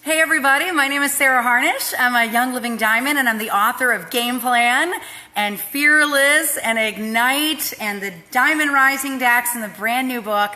Hey everybody, my name is Sarah Harnish. I'm a Young Living Diamond and I'm the author of Game Plan and Fearless and Ignite and the Diamond Rising Decks and the brand new book,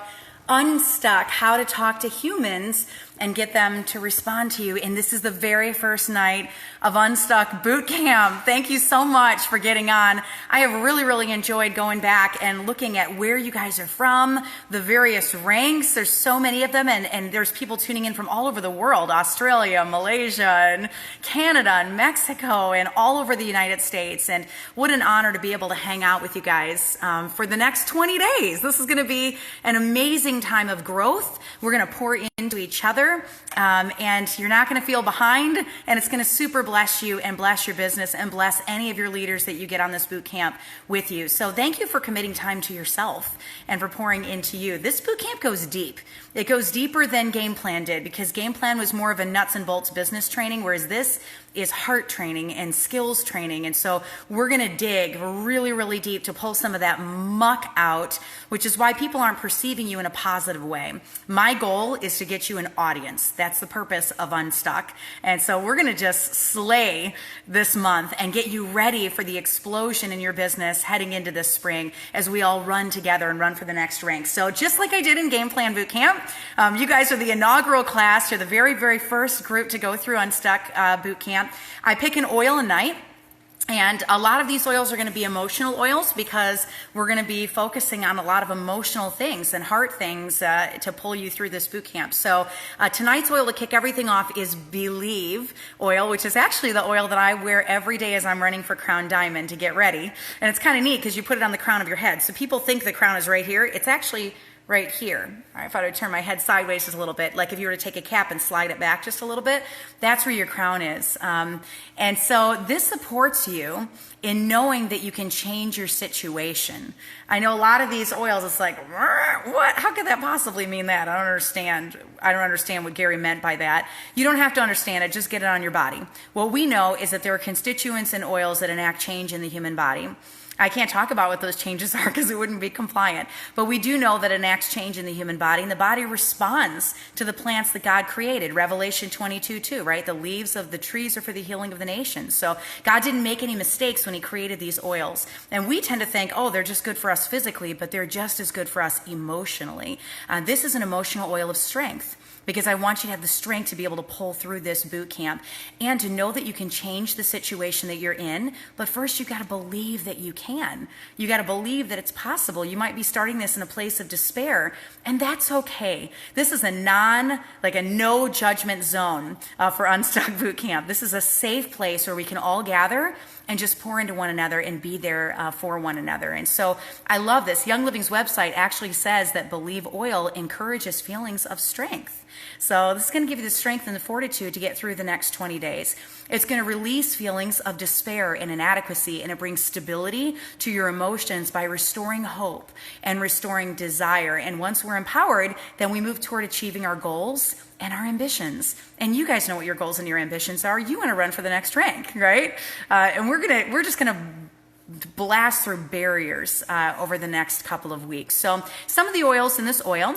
Unstuck, How to Talk to Humans and Get Them to Respond to You. And this is the very first night of Unstuck Boot Camp. Thank you so much for getting on. I have really enjoyed going back and looking at where you guys are from, the various ranks. There's so many of them, and there's people tuning in from all over the world, Australia, Malaysia, and Canada, and Mexico, and all over the United States. And what an honor to be able to hang out with you guys for the next 20 days. This is going to be an amazing time of growth. We're going to pour into each other, and you're not going to feel behind, and it's going to super bless you and bless your business and bless any of your leaders that you get on this boot camp with you. So thank you for committing time to yourself and for pouring into you. This boot camp goes deep. It goes deeper than Game Plan did, because Game Plan was more of a nuts and bolts business training, whereas this is heart training and skills training. And so we're going to dig really deep to pull some of that muck out, which is why people aren't perceiving you in a positive way. My goal is to get you an audience. That's the purpose of Unstuck. And so we're going to just slay this month and get you ready for the explosion in your business heading into this spring as we all run together and run for the next rank. So just like I did in Game Plan Boot Camp, you guys are the inaugural class. You're the very first group to go through Unstuck Boot Camp. I pick an oil a night, and a lot of these oils are going to be emotional oils because we're going to be focusing on a lot of emotional things and heart things to pull you through this boot camp. So tonight's oil to kick everything off is Believe oil, which is actually the oil that I wear every day as I'm running for Crown Diamond to get ready. And it's kind of neat because you put it on the crown of your head. So people think the crown is right here. It's actually right here. All right, if I were to turn my head sideways just a little bit, like if you were to take a cap and slide it back just a little bit, that's where your crown is. And so this supports you in knowing that you can change your situation. I know a lot of these oils, it's like, what? How could that possibly mean that? I don't understand what Gary meant by that. You don't have to understand it, just get it on your body. What we know is that there are constituents in oils that enact change in the human body. I can't talk about what those changes are because it wouldn't be compliant. But we do know that it enacts change in the human body, and the body responds to the plants that God created. Revelation 22:2, right? The leaves of the trees are for the healing of the nations. So God didn't make any mistakes when he created these oils. And we tend to think, oh, they're just good for us physically, but they're just as good for us emotionally. This is an emotional oil of strength, because I want you to have the strength to be able to pull through this boot camp and to know that you can change the situation that you're in. But first, you've got to believe that you can. You got to believe that it's possible. You might be starting this in a place of despair, and that's okay. This is a no judgment zone for Unstuck Boot Camp. This is a safe place where we can all gather and just pour into one another and be there for one another. And so I love this. Young Living's website actually says that Believe oil encourages feelings of strength. So this is going to give you the strength and the fortitude to get through the next 20 days. It's going to release feelings of despair and inadequacy, and it brings stability to your emotions by restoring hope and restoring desire. And once we're empowered, then we move toward achieving our goals and our ambitions. And you guys know what your goals and your ambitions are. You want to run for the next rank, right? And we're just going to blast through barriers over the next couple of weeks. So some of the oils in this oil,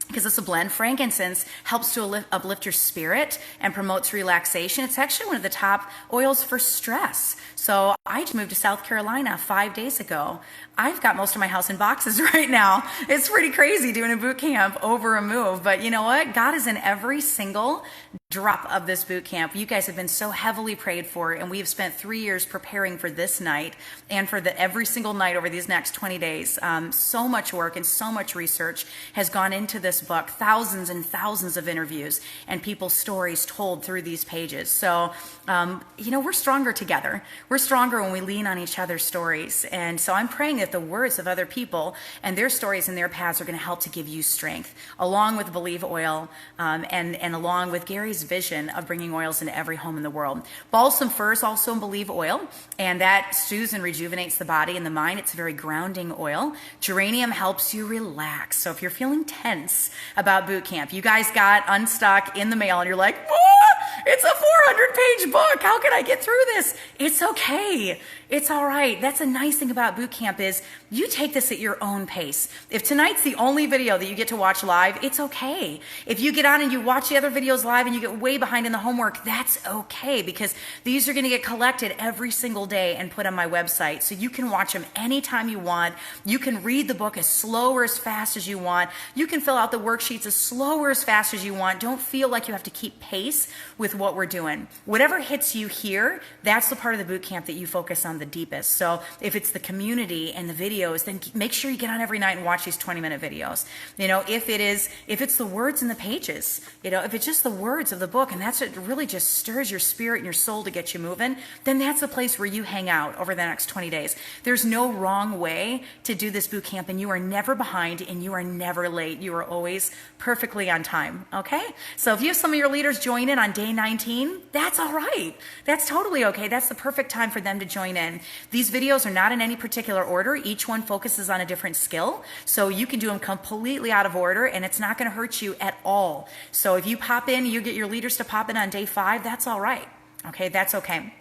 because it's a blend, frankincense helps to uplift your spirit and promotes relaxation. It's actually one of the top oils for stress. So I just moved to South Carolina 5 days ago. I've got most of my house in boxes right now. It's pretty crazy doing a boot camp over a move. But you know what? God is in every single drop of this boot camp. You guys have been so heavily prayed for, and we have spent 3 years preparing for this night and for every single night over these next 20 days. So much work and so much research has gone into this book, thousands and thousands of interviews and people's stories told through these pages. So, we're stronger together. We're stronger when we lean on each other's stories. And so I'm praying that the words of other people and their stories and their paths are going to help to give you strength, along with Believe oil and along with Gary's vision of bringing oils into every home in the world. Balsam fir is also in Believe oil, and that soothes and rejuvenates the body and the mind. It's a very grounding oil. Geranium helps you relax. So if you're feeling tense about boot camp, you guys got Unstuck in the mail and you're like, what? It's a 400-page book. How can I get through this? It's okay. It's all right. That's a nice thing about boot camp is you take this at your own pace. If tonight's the only video that you get to watch live, it's okay. If you get on and you watch the other videos live and you get way behind in the homework, that's okay, because these are going to get collected every single day and put on my website. So you can watch them anytime you want. You can read the book as slow or as fast as you want. You can fill out the worksheets as slow or as fast as you want. Don't feel like you have to keep pace with what we're doing. Whatever hits you here, that's the part of the boot camp that you focus on the deepest. So if it's the community and the videos, then make sure you get on every night and watch these 20-minute videos. If it's the words in the pages, if it's just the words of the book and that's what really just stirs your spirit and your soul to get you moving, then that's the place where you hang out over the next 20 days. There's no wrong way to do this boot camp, and you are never behind and you are never late. You are always perfectly on time, okay? So if you have some of your leaders join in on day 19, that's all right. That's totally okay. That's the perfect time for them to join in. These videos are not in any particular order. Each one focuses on a different skill, so you can do them completely out of order and it's not going to hurt you at all. So if you pop in, you get your leaders to pop in on day 5, that's all right. Okay, that's okay.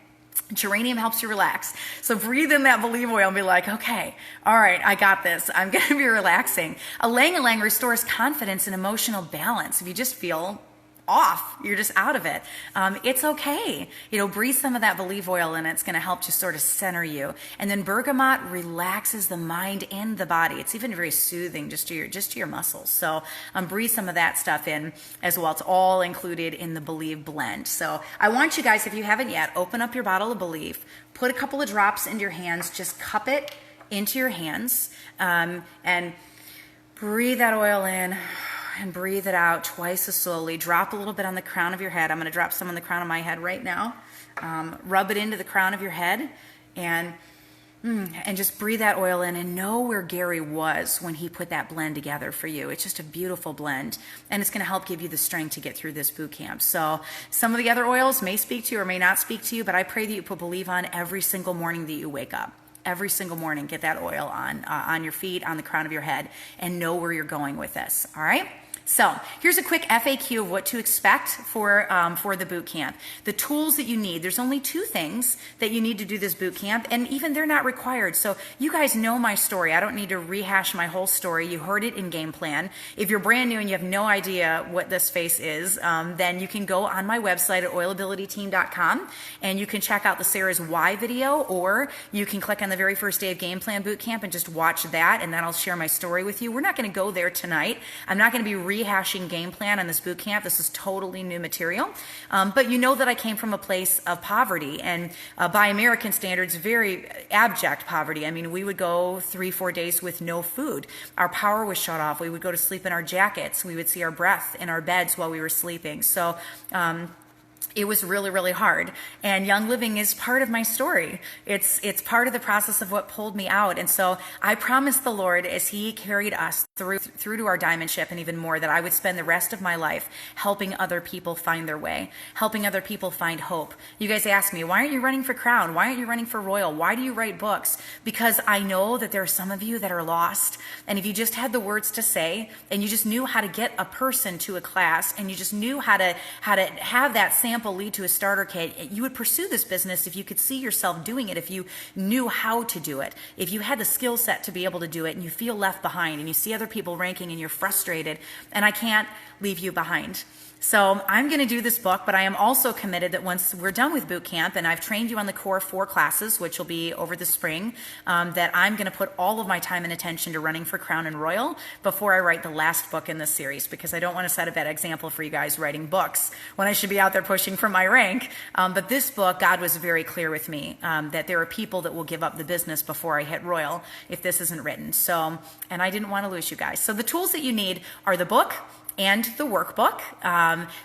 Geranium helps you relax. So breathe in that Believe oil and be like, okay, all right, I got this. I'm going to be relaxing. Ylang-ylang restores confidence and emotional balance. If you just feel off, you're just out of it. It's okay. Breathe some of that Believe oil in. It's going to help just sort of center you. And then bergamot relaxes the mind and the body. It's even very soothing just to your muscles. So breathe some of that stuff in as well. It's all included in the Believe blend. So I want you guys, if you haven't yet, open up your bottle of Believe, put a couple of drops into your hands, just cup it into your hands, and breathe that oil in and breathe it out twice as slowly. Drop a little bit on the crown of your head. I'm going to drop some on the crown of my head right now. Rub it into the crown of your head and just breathe that oil in, and know where Gary was when he put that blend together for you. It's just a beautiful blend, and it's going to help give you the strength to get through this boot camp. So some of the other oils may speak to you or may not speak to you, but I pray that you put Believe on every single morning that you wake up. Every single morning, get that oil on your feet, on the crown of your head, and know where you're going with this. All right? So here's a quick FAQ of what to expect for the boot camp. The tools that you need. There's only 2 things that you need to do this boot camp, and even they're not required. So you guys know my story. I don't need to rehash my whole story. You heard it in game plan. If you're brand new and you have no idea what this face is, then you can go on my website at oilabilityteam.com and you can check out the Sarah's Why video, or you can click on the very first day of game plan boot camp and just watch that, and then I'll share my story with you. We're not going to go there tonight. I'm not going to be rehashing game plan on this boot camp. This is totally new material. But you know that I came from a place of poverty, and by American standards, very abject poverty. I mean, we would go 3-4 days with no food. Our power was shut off. We would go to sleep in our jackets. We would see our breath in our beds while we were sleeping. So, it was really, really hard. And Young Living is part of my story. It's part of the process of what pulled me out. And so I promised the Lord, as He carried us through to our diamond ship and even more, that I would spend the rest of my life helping other people find their way, helping other people find hope. You guys ask me, why aren't you running for Crown? Why aren't you running for Royal? Why do you write books? Because I know that there are some of you that are lost. And if you just had the words to say, and you just knew how to get a person to a class, and you just knew how to have that sample lead to a starter kit, you would pursue this business if you could see yourself doing it, if you knew how to do it, if you had the skill set to be able to do it, and you feel left behind and you see other people ranking and you're frustrated, and I can't leave you behind. So I'm going to do this book, but I am also committed that once we're done with boot camp and I've trained you on the core 4 classes, which will be over the spring, that I'm going to put all of my time and attention to running for Crown and Royal before I write the last book in this series, because I don't want to set a bad example for you guys writing books when I should be out there pushing for my rank. But this book, God was very clear with me that there are people that will give up the business before I hit Royal if this isn't written. So, and I didn't want to lose you guys. So the tools that you need are the book and the workbook.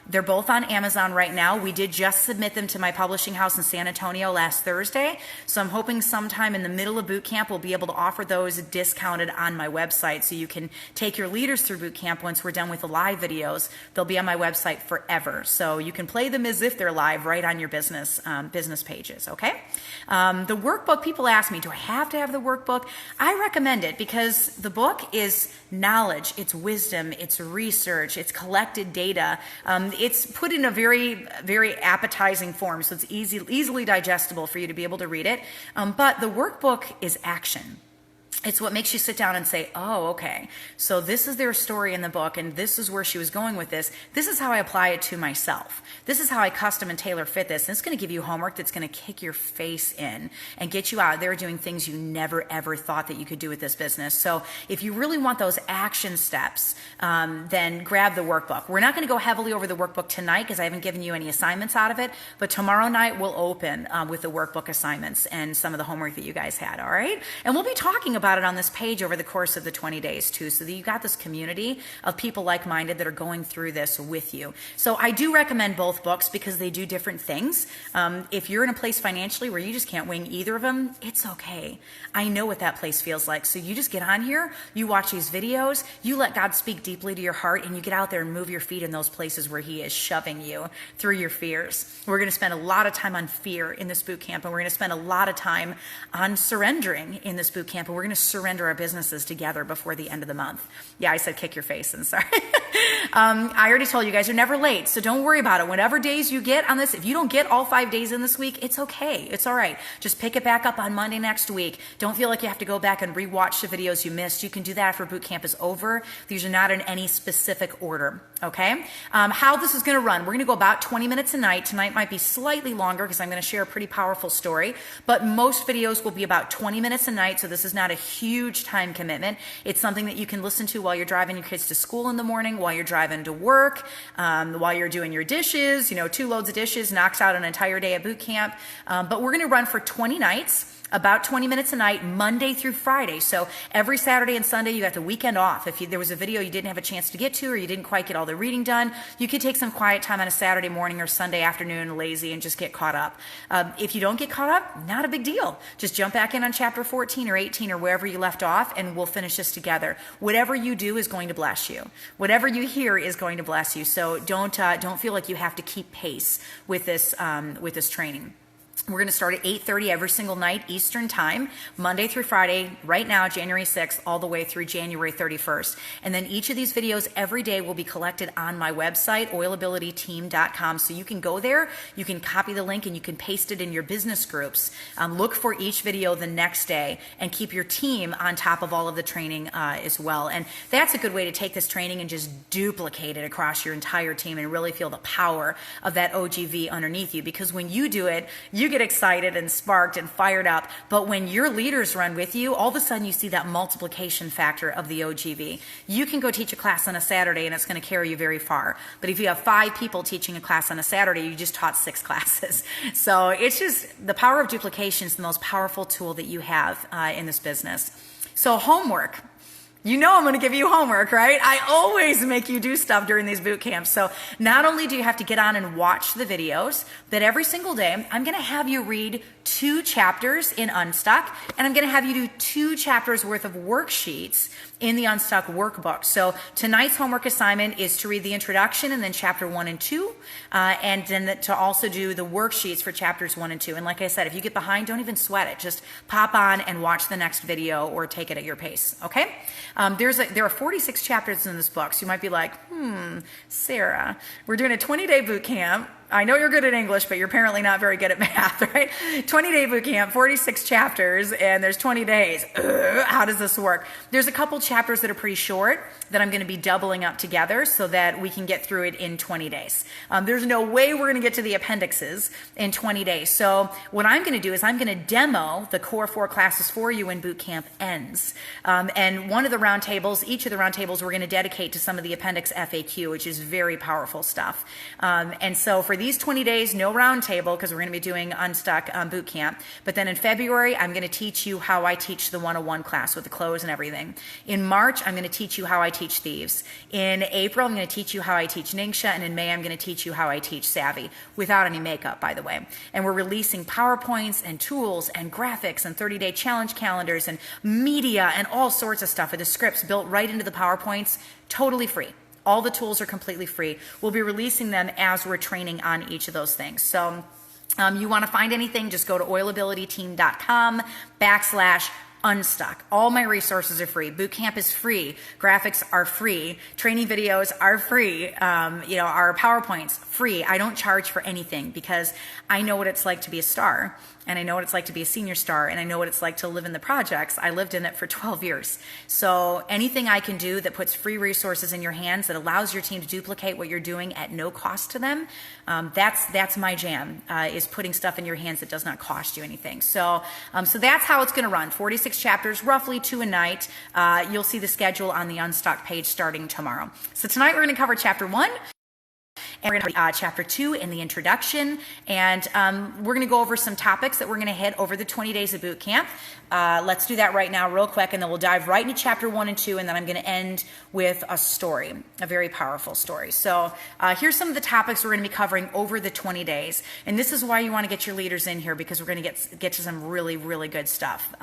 They're both on Amazon right now. We did just submit them to my publishing house in San Antonio last Thursday. So I'm hoping sometime in the middle of boot camp, we'll be able to offer those discounted on my website, so you can take your leaders through boot camp. Once we're done with the live videos, they'll be on my website forever. So you can play them as if they're live right on your business pages, okay? The workbook, people ask me, do I have to have the workbook? I recommend it because the book is knowledge, it's wisdom, it's research, research, it's collected data. It's put in a very, very appetizing form, so it's easily digestible for you to be able to read it. But the workbook is action. It's what makes you sit down and say, oh, okay, so this is their story in the book, and this is where she was going with this. This is how I apply it to myself. This is how I custom and tailor fit this. And it's going to give you homework that's going to kick your face in and get you out there doing things you never, ever thought that you could do with this business. So if you really want those action steps, then grab the workbook. We're not going to go heavily over the workbook tonight because I haven't given you any assignments out of it, but tomorrow night we'll open with the workbook assignments and some of the homework that you guys had, all right? And we'll be talking about it on this page over the course of the 20 days too, so that you got this community of people like-minded that are going through this with you. So I do recommend both books because they do different things. If you're in a place financially where you just can't wing either of them, it's okay. I know what that place feels like. So you just get on here, you watch these videos, you let God speak deeply to your heart, and you get out there and move your feet in those places where He is shoving you through your fears. We're going to spend a lot of time on fear in this boot camp, and we're going to spend a lot of time on surrendering in this boot camp, and we're going to surrender our businesses together before the end of the month. Yeah, I said kick your face, and sorry. I already told you guys are never late, so don't worry about it. Whatever days you get on this, if you don't get all 5 days in this week, it's okay. It's all right. Just pick it back up on Monday next week. Don't feel like you have to go back and rewatch the videos you missed. You can do that after boot camp is over. These are not in any specific order, okay? How this is going to run, we're going to go about 20 minutes a night. Tonight might be slightly longer because I'm going to share a pretty powerful story, but most videos will be about 20 minutes a night, so this is not a huge time commitment. It's something that you can listen to while you're driving your kids to school in the morning, while you're driving to work, while you're doing your dishes. 2 loads of dishes knocks out an entire day at boot camp. But we're going to run for 20 nights. About 20 minutes a night, Monday through Friday. So every Saturday and Sunday, you got the weekend off. If there was a video you didn't have a chance to get to, or you didn't quite get all the reading done, you could take some quiet time on a Saturday morning or Sunday afternoon, lazy, and just get caught up. If you don't get caught up, not a big deal. Just jump back in on chapter 14 or 18 or wherever you left off, and we'll finish this together. Whatever you do is going to bless you. Whatever you hear is going to bless you. So don't feel like you have to keep pace with this training. We're going to start at 8:30 every single night Eastern time, Monday through Friday, right now, January 6th, all the way through January 31st. And then each of these videos every day will be collected on my website, oilabilityteam.com. So you can go there, you can copy the link, and you can paste it in your business groups. Look for each video the next day and keep your team on top of all of the training as well. And that's a good way to take this training and just duplicate it across your entire team and really feel the power of that OGV underneath you. Because when you do it, you get excited and sparked and fired up, but when your leaders run with you, all of a sudden you see that multiplication factor of the OGV. You can go teach a class on a Saturday and it's going to carry you very far, but if you have 5 people teaching a class on a Saturday, you just taught 6 classes. So it's just the power of duplication is the most powerful tool that you have in this business. So homework. You know I'm going to give you homework, right? I always make you do stuff during these boot camps. So not only do you have to get on and watch the videos, but every single day I'm going to have you read 2 chapters in Unstuck, and I'm going to have you do 2 chapters worth of worksheets in the Unstuck workbook. So tonight's homework assignment is to read the introduction and then chapter 1 and 2, and then to also do the worksheets for chapters 1 and 2. And like I said, if you get behind, don't even sweat it. Just pop on and watch the next video or take it at your pace, okay? There are 46 chapters in this book, so you might be like, Sarah, we're doing a 20-day boot camp. I know you're good at English, but you're apparently not very good at math, right? 20-day boot camp, 46 chapters, and there's 20 days. How does this work? There's a couple chapters that are pretty short that I'm going to be doubling up together so that we can get through it in 20 days. There's no way we're going to get to the appendixes in 20 days. So what I'm going to do is I'm going to demo the core 4 classes for you when boot camp ends. And one of the round tables, each of the round tables, we're going to dedicate to some of the appendix FAQ, which is very powerful stuff. And so for these 20 days, no round table because we're going to be doing Unstuck boot camp. But then in February, I'm going to teach you how I teach the 101 class with the close and everything. In March, I'm going to teach you how I teach Thieves. In April, I'm going to teach you how I teach Ningxia. And in May, I'm going to teach you how I teach Savvy without any makeup, by the way. And we're releasing PowerPoints and tools and graphics and 30-day challenge calendars and media and all sorts of stuff with the scripts built right into the PowerPoints, totally free. All the tools are completely free. We'll be releasing them as we're training on each of those things. So you want to find anything, just go to oilabilityteam.com/. Unstuck. All my resources are free. Bootcamp is free. Graphics are free. Training videos are free. Our PowerPoints, free. I don't charge for anything because I know what it's like to be a star. And I know what it's like to be a senior star, and I know what it's like to live in the projects. I lived in it for 12 years. So anything I can do that puts free resources in your hands, that allows your team to duplicate what you're doing at no cost to them, that's my jam, is putting stuff in your hands that does not cost you anything. So that's how it's going to run. 46 chapters, roughly 2 a night. You'll see the schedule on the Unstuck page starting tomorrow. So tonight we're going to cover chapter 1. And we're going to have chapter 2 in the introduction, and we're going to go over some topics that we're going to hit over the 20 days of boot camp. Let's do that right now real quick, and then we'll dive right into chapter 1 and 2, and then I'm going to end with a story, a very powerful story. So here's some of the topics we're going to be covering over the 20 days, and this is why you want to get your leaders in here, because we're going to get to some really, really good stuff.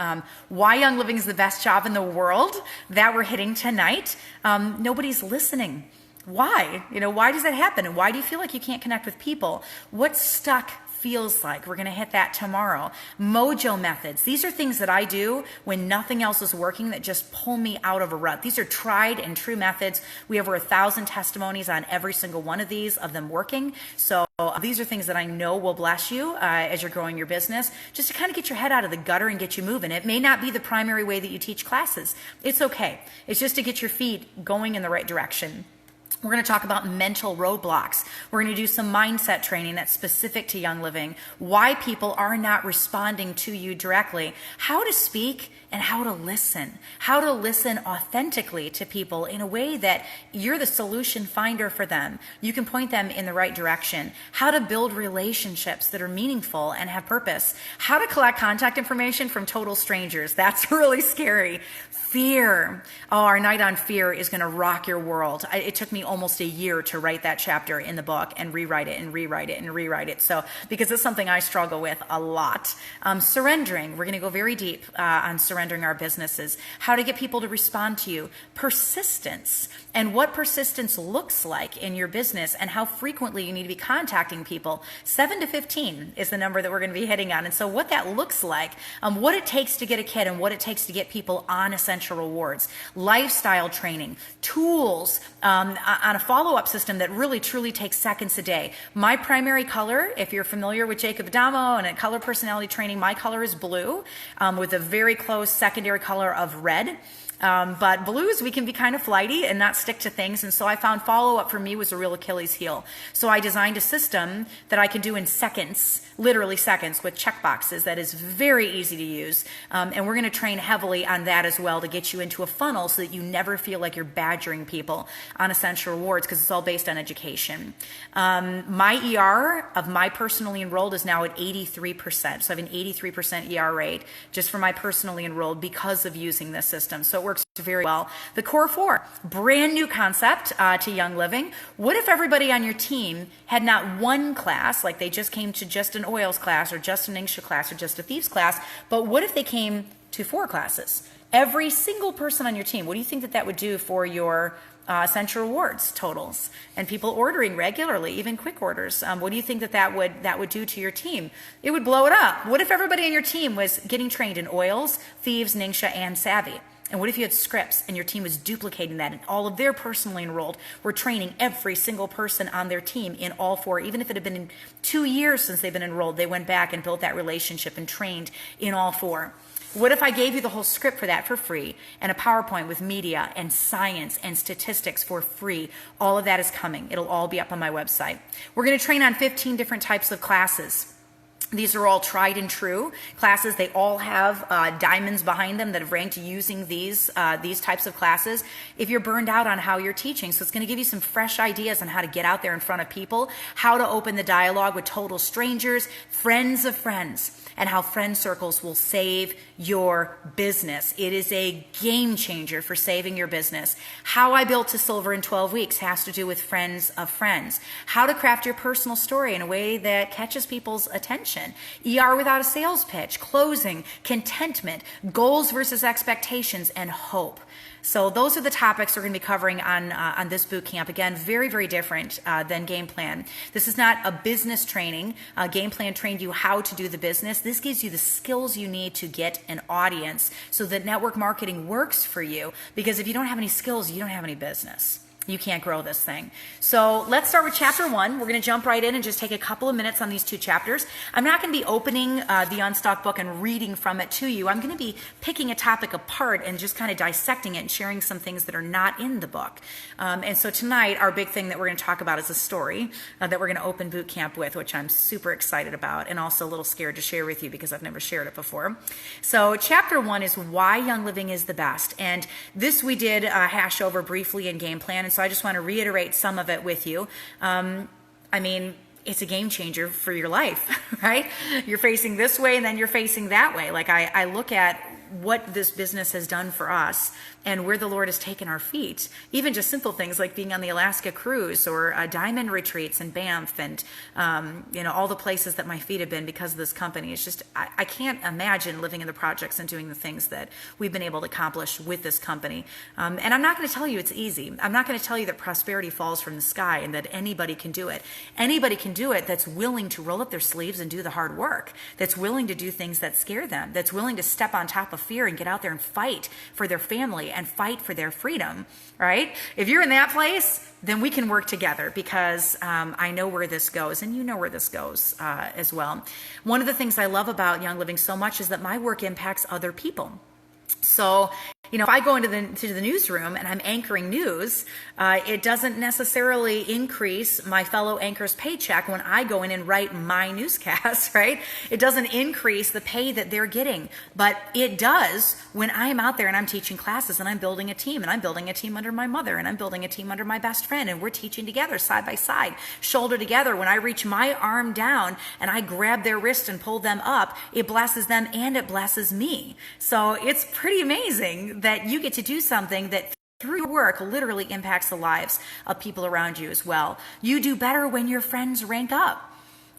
Why Young Living is the best job in the world, that we're hitting tonight. Nobody's listening. Why? Why does that happen? And why do you feel like you can't connect with people? What stuck feels like? We're going to hit that tomorrow. Mojo methods. These are things that I do when nothing else is working that just pull me out of a rut. These are tried and true methods. We have over 1,000 testimonies on every single one of these, of them working. So these are things that I know will bless you as you're growing your business, just to kind of get your head out of the gutter and get you moving. It may not be the primary way that you teach classes. It's okay. It's just to get your feet going in the right direction. We're going to talk about mental roadblocks. We're going to do some mindset training that's specific to Young Living, why people are not responding to you directly, how to speak and how to listen authentically to people in a way that you're the solution finder for them. You can point them in the right direction, how to build relationships that are meaningful and have purpose, how to collect contact information from total strangers. That's really scary. Fear. Oh, our night on fear is going to rock your world. It took me almost a year to write that chapter in the book and rewrite it and rewrite it and rewrite it. So, because it's something I struggle with a lot. Surrendering. We're going to go very deep on surrendering our businesses. How to get people to respond to you. Persistence. And what persistence looks like in your business and how frequently you need to be contacting people. 7 to 15 is the number that we're going to be hitting on. And so what that looks like, what it takes to get a kid and what it takes to get people on essential rewards, lifestyle training, tools on a follow-up system that really truly takes seconds a day. My primary color, if you're familiar with Jacob Adamo and a color personality training, my color is blue with a very close secondary color of red. But blues, we can be kind of flighty and not stick to things. And so I found follow-up for me was a real Achilles heel. So I designed a system that I can do in seconds, literally seconds, with checkboxes that is very easy to use. And we're going to train heavily on that as well to get you into a funnel so that you never feel like you're badgering people on essential rewards, because it's all based on education. My ER of my personally enrolled is now at 83%. So I have an 83% ER rate just for my personally enrolled because of using this system. So it works very well. The core 4, brand new concept to Young Living. What if everybody on your team had not one class, like they just came to just an oils class or just an NIngsha class or just a thieves class, but what if they came to 4 classes? Every single person on your team. What do you think that would do for your essential rewards totals and people ordering regularly, even quick orders? What do you think that would do to your team? It would blow it up. What if everybody on your team was getting trained in oils, thieves, NIngsha, and savvy? And what if you had scripts and your team was duplicating that and all of their personally enrolled were training every single person on their team in all 4, even if it had been in 2 years since they've been enrolled, they went back and built that relationship and trained in all 4. What if I gave you the whole script for that for free and a PowerPoint with media and science and statistics for free? All of that is coming. It'll all be up on my website. We're going to train on 15 different types of classes. These are all tried and true classes. They all have diamonds behind them that have ranked using these types of classes. If you're burned out on how you're teaching, so it's going to give you some fresh ideas on how to get out there in front of people, how to open the dialogue with total strangers, friends of friends, and how friend circles will save your business. It is a game changer for saving your business. How I built to silver in 12 weeks has to do with friends of friends. How to craft your personal story in a way that catches people's attention. retention, ER without a sales pitch, closing, contentment, goals versus expectations, and hope. So those are the topics we're going to be covering on this boot camp. Again, very, very different than Game Plan. This is not a business training. Game Plan trained you how to do the business. This gives you the skills you need to get an audience so that network marketing works for you. Because if you don't have any skills, you don't have any business. You can't grow this thing. So let's start with chapter 1. We're going to jump right in and just take a couple of minutes on these 2 chapters. I'm not going to be opening the Unstuck book and reading from it to you. I'm going to be picking a topic apart and just kind of dissecting it and sharing some things that are not in the book. And so tonight, our big thing that we're going to talk about is a story that we're going to open boot camp with, which I'm super excited about and also a little scared to share with you because I've never shared it before. So chapter 1 is why Young Living is the best. And this we did hash over briefly in Game Plan. And so I just want to reiterate some of it with you. It's a game changer for your life, right? You're facing this way and then you're facing that way. Like I look at what this business has done for us and where the Lord has taken our feet. Even just simple things like being on the Alaska cruise or diamond retreats in Banff and all the places that my feet have been because of this company. It's just, I can't imagine living in the projects and doing the things that we've been able to accomplish with this company. And I'm not going to tell you it's easy. I'm not going to tell you that prosperity falls from the sky and that anybody can do it. Anybody can do it that's willing to roll up their sleeves and do the hard work, that's willing to do things that scare them, that's willing to step on top of fear and get out there and fight for their family and fight for their freedom, right? If you're in that place, then we can work together because I know where this goes and you know where this goes as well. One of the things I love about Young Living so much is that my work impacts other people. So, if I go into the newsroom and I'm anchoring news, it doesn't necessarily increase my fellow anchor's paycheck when I go in and write my newscast, right? It doesn't increase the pay that they're getting, but it does when I'm out there and I'm teaching classes and I'm building a team and I'm building a team under my mother and I'm building a team under my best friend and we're teaching together side by side, shoulder together. When I reach my arm down and I grab their wrist and pull them up, it blesses them and it blesses me. So it's pretty amazing that you get to do something that through your work literally impacts the lives of people around you as well. You do better when your friends rank up.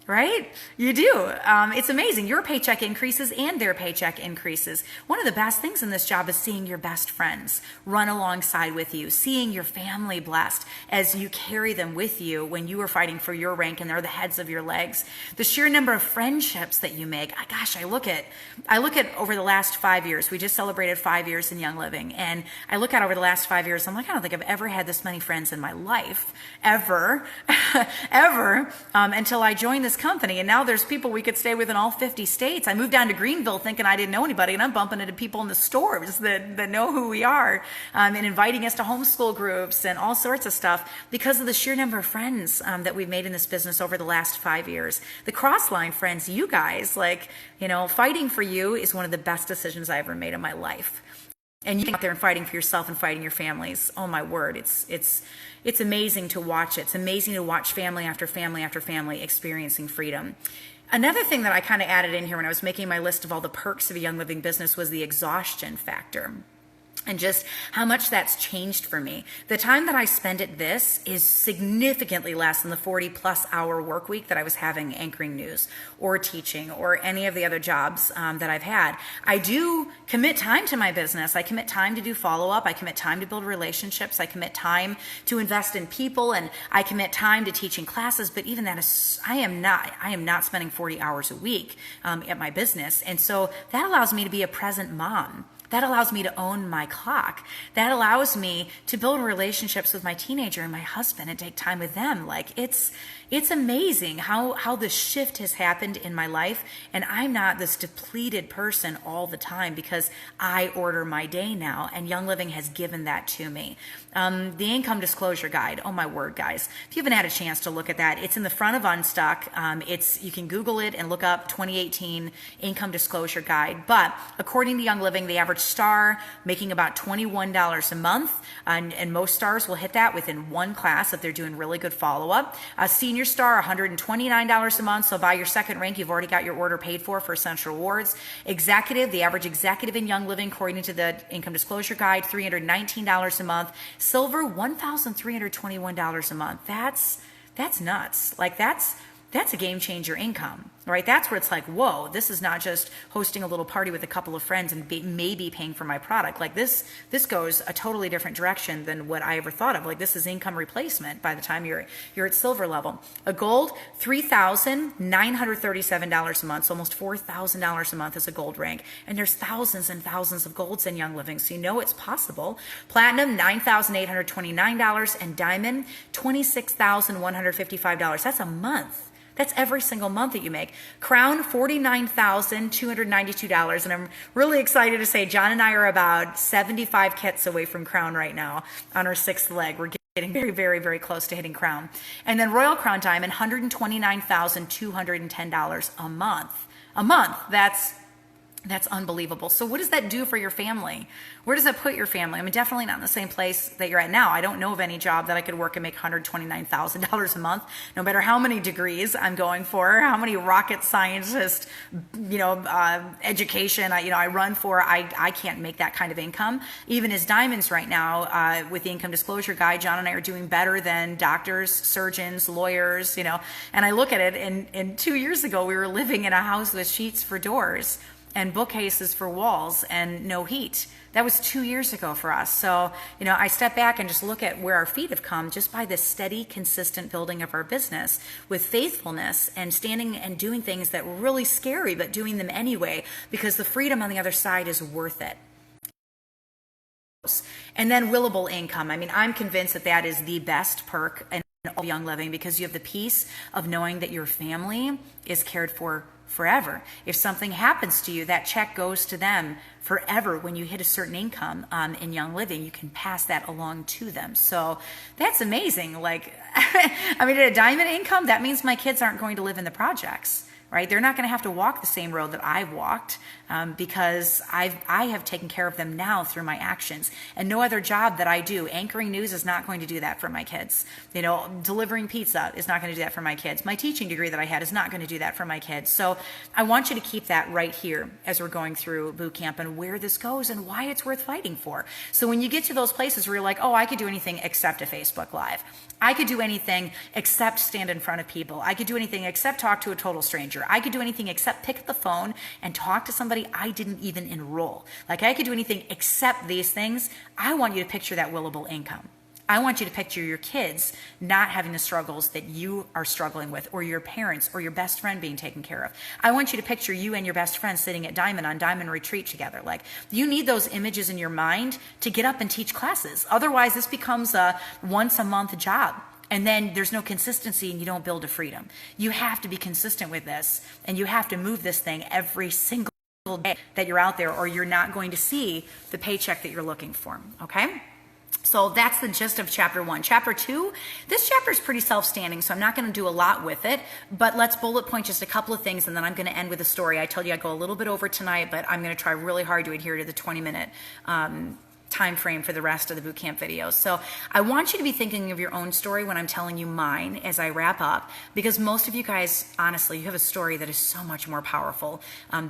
Right? You do. It's amazing. Your paycheck increases and their paycheck increases. One of the best things in this job is seeing your best friends run alongside with you, seeing your family blessed as you carry them with you when you are fighting for your rank and they're the heads of your legs. The sheer number of friendships that you make. I look at over the last 5 years. We just celebrated 5 years in Young Living, and I look at over the last 5 years. I'm like, I don't think I've ever had this many friends in my life, ever, until I joined this company. And now there's people we could stay with in all 50 states. I moved down to Greenville thinking I didn't know anybody, and I'm bumping into people in the stores that know who we are, and inviting us to homeschool groups and all sorts of stuff because of the sheer number of friends that we've made in this business over the last 5 years. The crossline friends, you guys, fighting for you is one of the best decisions I ever made in my life. And you get out there and fighting for yourself and fighting your families. Oh my word, it's amazing to watch it. It's amazing to watch family after family after family experiencing freedom. Another thing that I kind of added in here when I was making my list of all the perks of a Young Living business was the exhaustion factor. And just how much that's changed for me. The time that I spend at this is significantly less than the 40-plus hour work week that I was having anchoring news or teaching or any of the other jobs that I've had. I do commit time to my business. I commit time to do follow-up. I commit time to build relationships. I commit time to invest in people, and I commit time to teaching classes. But even that is, I am not spending 40 hours a week at my business. And so that allows me to be a present mom. That allows me to own my clock. That allows me to build relationships with my teenager and my husband and take time with them. It's amazing how the shift has happened in my life, and I'm not this depleted person all the time because I order my day now, and Young Living has given that to me. The income disclosure guide, oh my word, guys. If you haven't had a chance to look at that, it's in the front of Unstuck. You can Google it and look up 2018 income disclosure guide. But according to Young Living, the average star making about $21 a month, and most stars will hit that within one class if they're doing really good follow-up. Senior star, $129 a month, so by your second rank, you've already got your order paid for Essential Rewards. Executive, the average executive in Young Living, according to the income disclosure guide, $319 a month. Silver, $1,321 a month. That's nuts. That's a game changer income. right? That's where it's like, whoa, this is not just hosting a little party with a couple of friends and maybe paying for my product. Like this goes a totally different direction than what I ever thought of. Like this is income replacement by the time you're at silver level. A gold, $3,937 a month, so almost $4,000 a month is a gold rank. And there's thousands and thousands of golds in Young Living, so you know it's possible. Platinum, $9,829, and diamond, $26,155. That's a month. That's every single month that you make. Crown, $49,292. And I'm really excited to say John and I are about 75 kits away from Crown right now on our 6th leg. We're getting very, very, very close to hitting Crown. And then Royal Crown Diamond, $129,210 a month. A month. That's unbelievable. So what does that do for your family? Where does that put your family? I mean, definitely not in the same place that you're at now. I don't know of any job that I could work and make $129,000 a month, no matter how many degrees I'm going for, how many rocket scientist, education I run for. I can't make that kind of income. Even as diamonds right now, with the income disclosure guide, John and I are doing better than doctors, surgeons, lawyers, and I look at it, and 2 years ago, we were living in a house with sheets for doors and bookcases for walls and no heat. That was 2 years ago for us. So, I step back and just look at where our feet have come just by this steady, consistent building of our business with faithfulness and standing and doing things that were really scary, but doing them anyway, because the freedom on the other side is worth it. And then willable income. I mean, I'm convinced that is the best perk in all Young Living, because you have the peace of knowing that your family is cared for forever. If something happens to you, that check goes to them forever. When you hit a certain income in Young Living, you can pass that along to them. So that's amazing. Like, I mean, at a diamond income, that means my kids aren't going to live in the projects, right? They're not going to have to walk the same road that I've walked, because I have taken care of them now through my actions. And no other job that I do, anchoring news is not going to do that for my kids. Delivering pizza is not going to do that for my kids. My teaching degree that I had is not going to do that for my kids. So I want you to keep that right here as we're going through boot camp and where this goes and why it's worth fighting for. So when you get to those places where you're like, oh, I could do anything except a Facebook Live. I could do anything except stand in front of people. I could do anything except talk to a total stranger. I could do anything except pick up the phone and talk to somebody I didn't even enroll. Like, I could do anything except these things. I want you to picture that willable income. I want you to picture your kids not having the struggles that you are struggling with, or your parents or your best friend being taken care of. I want you to picture you and your best friend sitting at Diamond on Diamond Retreat together. Like, you need those images in your mind to get up and teach classes. Otherwise, this becomes a once a month job. And then there's no consistency and you don't build a freedom. You have to be consistent with this, and you have to move this thing every single day that you're out there, or you're not going to see the paycheck that you're looking for, okay? So that's the gist of chapter 1. Chapter 2, this chapter is pretty self-standing, so I'm not going to do a lot with it, but let's bullet point just a couple of things, and then I'm going to end with a story. I told you I'd go a little bit over tonight, but I'm going to try really hard to adhere to the 20-minute time frame for the rest of the bootcamp videos. So I want you to be thinking of your own story when I'm telling you mine as I wrap up, because most of you guys, honestly, you have a story that is so much more powerful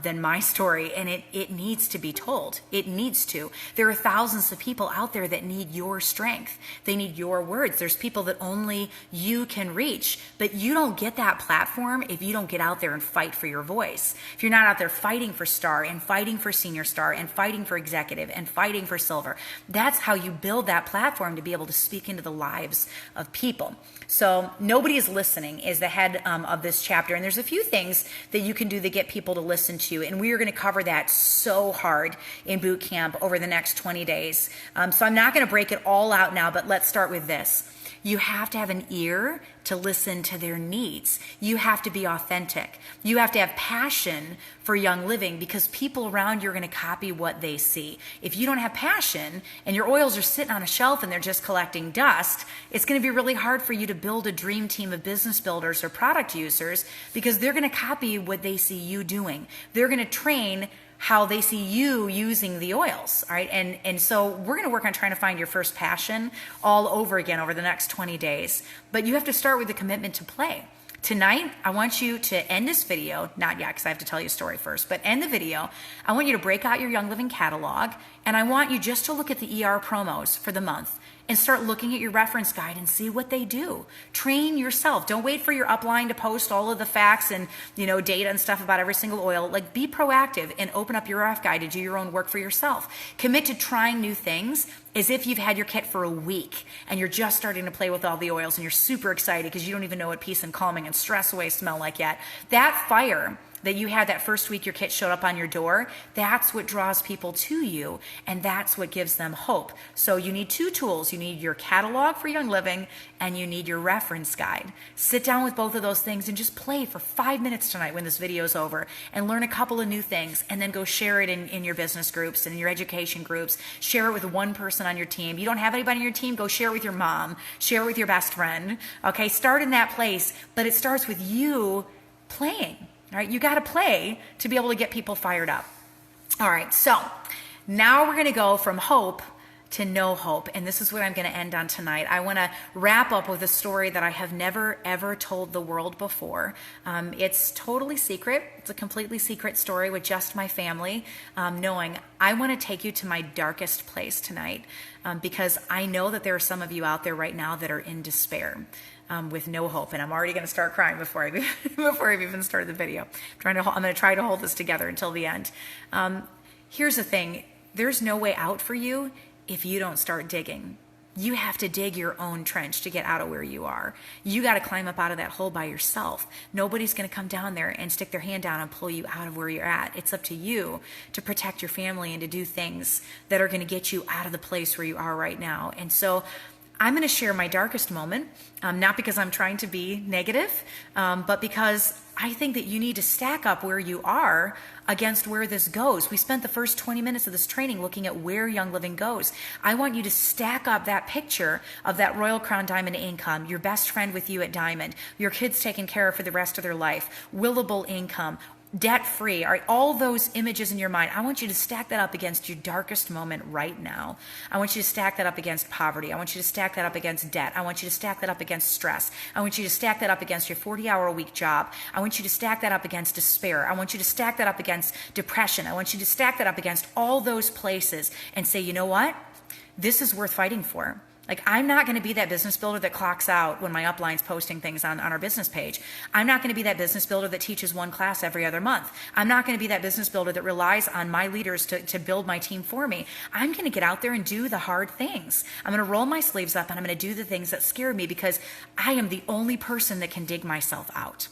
than my story, and it needs to be told. It needs to. There are thousands of people out there that need your strength. They need your words. There's people that only you can reach, but you don't get that platform if you don't get out there and fight for your voice. If you're not out there fighting for star and fighting for senior star and fighting for executive and fighting for silver. That's how you build that platform to be able to speak into the lives of people. So Nobody is Listening is the head of this chapter, and there's a few things that you can do to get people to listen to, and we are going to cover that so hard in boot camp over the next 20 days. So I'm not going to break it all out now, but let's start with this. You have to have an ear to listen to their needs. You have to be authentic. You have to have passion for Young Living, because people around you are going to copy what they see. If you don't have passion and your oils are sitting on a shelf and they're just collecting dust, it's going to be really hard for you to build a dream team of business builders or product users, because they're going to copy what they see you doing. They're going to train how they see you using the oils, all right? And so we're going to work on trying to find your first passion all over again over the next 20 days. But you have to start with the commitment to play. Tonight, I want you to end this video, not yet, because I have to tell you a story first, but end the video. I want you to break out your Young Living catalog, and I want you just to look at the ER promos for the month and start looking at your reference guide and see what they do. Train yourself. Don't wait for your upline to post all of the facts and, data and stuff about every single oil. Like, be proactive and open up your ref guide to do your own work for yourself. Commit to trying new things as if you've had your kit for a week and you're just starting to play with all the oils and you're super excited because you don't even know what peace and calming and stress away smell like yet. That fire that you had that first week your kit showed up on your door, that's what draws people to you, and that's what gives them hope. So you need two tools. You need your catalog for Young Living, and you need your reference guide. Sit down with both of those things and just play for 5 minutes tonight when this video is over, and learn a couple of new things, and then go share it in your business groups and in your education groups. Share it with one person on your team. You don't have anybody on your team, go share it with your mom. Share it with your best friend. Okay, start in that place, but it starts with you playing. All right, you got to play to be able to get people fired up. All right, so now we're going to go from hope to no hope, and this is what I'm going to end on tonight. I want to wrap up with a story that I have never, ever told the world before. It's totally secret. It's a completely secret story with just my family, knowing I want to take you to my darkest place tonight, because I know that there are some of you out there right now that are in despair. With no hope, and I'm already going to start crying before I've even started the video. I'm going to try to hold this together until the end. Here's the thing: there's no way out for you if you don't start digging. You have to dig your own trench to get out of where you are. You got to climb up out of that hole by yourself. Nobody's going to come down there and stick their hand down and pull you out of where you're at. It's up to you to protect your family and to do things that are going to get you out of the place where you are right now. And so I'm going to share my darkest moment, not because I'm trying to be negative, but because I think that you need to stack up where you are against where this goes. We spent the first 20 minutes of this training looking at where Young Living goes. I want you to stack up that picture of that Royal Crown Diamond income, your best friend with you at Diamond, your kids taken care of for the rest of their life, willable income, debt-free, all those images in your mind. I want you to stack that up against your darkest moment right now. I want you to stack that up against poverty. I want you to stack that up against debt. I want you to stack that up against stress. I want you to stack that up against your 40-hour-a-week job. I want you to stack that up against despair. I want you to stack that up against depression. I want you to stack that up against all those places and say, you know what? This is worth fighting for. Like, I'm not going to be that business builder that clocks out when my upline's posting things on our business page. I'm not going to be that business builder that teaches one class every other month. I'm not going to be that business builder that relies on my leaders to build my team for me. I'm going to get out there and do the hard things. I'm going to roll my sleeves up and I'm going to do the things that scare me because I am the only person that can dig myself out.